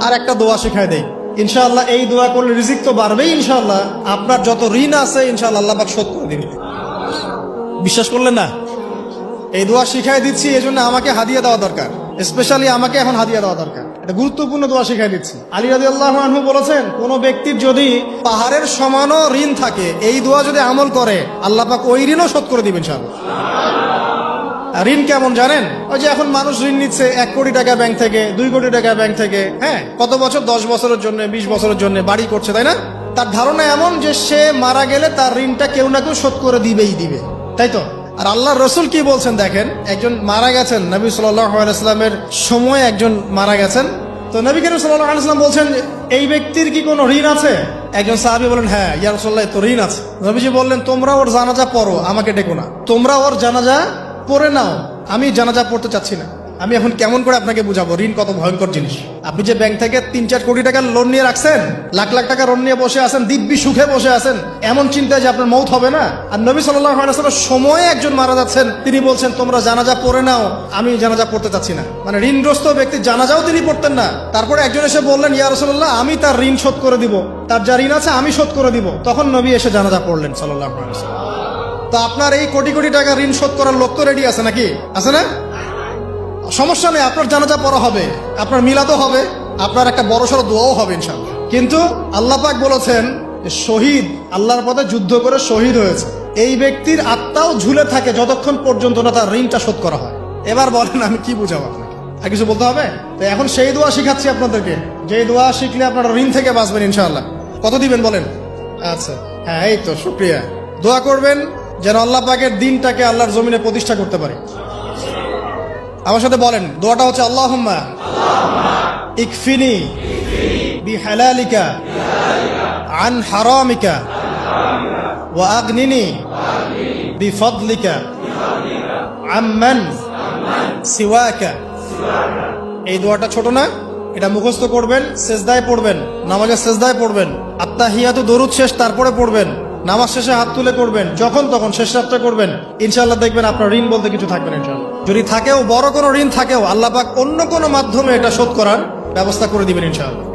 আর একটা দোয়া শিখায় দেই, ইনশাআল্লাহ এই দোয়া করলে রিজিক তো বাড়বেই ইনশাআল্লাহ, আপনার যত ঋণ আছে ইনশাআল্লাহ আল্লাহ পাক শোধ করে দিবেন। বিশ্বাস করলেন না? এই দোয়া শিখাই দিচ্ছি, এই জন্য আমাকে হাদিয়া দেওয়া দরকার, স্পেশালি আমাকে এখন হাদিয়া দেওয়া দরকার। এটা গুরুত্বপূর্ণ দোয়া শিখাই দিচ্ছি। আলী রাদিয়াল্লাহু আনহু বলেছেন, কোন ব্যক্তির যদি পাহাড়ের সমানও ঋণ থাকে, এই দোয়া যদি আমল করে আল্লাহ পাক ওই ঋণও শোধ করে দিবেন ইনশাআল্লাহ। ঋণ কেমন জানেন? ওই যে এখন মানুষ ঋণ নিচ্ছে 1 কোটি টাকা ব্যাংক থেকে, 2 কোটি টাকা ব্যাংক থেকে, হ্যাঁ, কত বছর, 10 বছরের জন্য, 20 বছরের জন্য বাড়ি করছে, তাই না? তার ধারণা এমন যে সে মারা গেলে তার ঋণটা কেউ না কেউ শোধ করে দিবেই দিবে, তাই তো? আর আল্লাহর রসুল কি বলছেন দেখেন, একজন মারা গেছেন, নবী সাল্লাল্লাহু আলাইহি ওয়াসাল্লামের সময় একজন মারা গেছেন। তো নবী করিম সাল্লাল্লাহু আলাইহি ওয়াসাল্লাম বলছেন, এই ব্যক্তির কি কোনো ঋণ আছে? একজন সাহাবী বলেন, হ্যাঁ ইয়া রাসূলুল্লাহ, তো ঋণ আছে। নবীজি বললেন, তোমরা ওর জানাজা পড়ো, আমাকে ডেকো না। তোমরা ওর জানাজা পড়ে নাও, আমি জানাজা পড়তে চাচ্ছি না। আমি এখন কেমন করে আপনাকে বুঝাবো ঋণ কত ভয়ঙ্কর জিনিস? আপনি যে ব্যাংক থেকে 3-4 কোটি টাকার লোন নিয়ে রাখছেন, লাখ লাখ টাকা লোন নিয়ে বসে আছেন, দিব্যি সুখে বসে আছেন, এমন চিন্তায় যে আপনার মৌত হবে না। আর নবী সাল্লাল্লাহু আলাইহি ওয়াসাল্লামের সময়ে একজন মারা যাচ্ছেন, তিনি বলছেন তোমরা জানাজা পড়ে নাও, আমি জানাজা পড়তে চাচ্ছি না। মানে ঋণগ্রস্ত ব্যক্তির জানাজাও তিনি পড়তেন না। তারপরে একজন এসে বললেন, ইয়া রাসূলুল্লাহ, আমি তার ঋণ শোধ করে দিব, তার যা ঋণ আছে আমি শোধ করে দিব। তখন নবী এসে জানাজা পড়লেন সাল্লাল্লাহু আলাইহি ওয়াসাল্লাম। তো আপনার এই কোটি কোটি টাকা ঋণ শোধ করার লোক তো রেডি আছে নাকি? আছে না? সমস্যা নেই, আপনার জানাজা পড়া হবে, আপনার মিলাদও হবে, আপনার একটা বড়সড় দোয়াও হবে ইনশাআল্লাহ। কিন্তু আল্লাহ পাক বলেছেন, শহীদ, আল্লাহর পথে যুদ্ধ করে শহীদ হয়েছে, এই ব্যক্তির আত্মাও ঝুলে থাকে যতক্ষণ পর্যন্ত না তার ঋণটা শোধ করা হয়। এবার বলেন আমি কি বুঝাবো আপনাকে? আর কিছু বলতে হবে? তো এখন সেই দোয়া শিখাচ্ছি আপনাদেরকে, যে দোয়া শিখলে আপনারা ঋণ থেকে বাঁচবেন ইনশাআল্লাহ। কত দিবেন বলেন? আচ্ছা, হ্যাঁ, এই তো, শুকরিয়া। দোয়া করবেন যেন আল্লাহ পাকের দিনটাকে আল্লাহর জমিনে প্রতিষ্ঠা করতে পারে। আমার সাথে বলেন, দোয়াটা হচ্ছে, আল্লাহুম্মা ইকফিনি বিহালালিকা আন হারামিকা ওয়া আগনিনি বিফদলিকা আম্মান সিওয়াকা। এই দোয়াটা ছোট না, এটা মুখস্থ করবেন, সেজদায় পড়বেন, নামাজের সেজদায় পড়বেন, আত্তাহিয়াতু দরুদ শেষ তারপরে পড়বেন, নামাজ শেষে হাত তুলে করবেন, যখন তখন শেষ রাতটা করবেন, ইনশাআল্লাহ দেখবেন আপনার ঋণ বলতে কিছু থাকবে না ইনশাআল্লাহ। যদি থাকেও, বড় কোনো ঋণ থাকেও, আল্লাহ পাক অন্য কোনো মাধ্যমে এটা শোধ করার ব্যবস্থা করে দিবেন ইনশাআল্লাহ।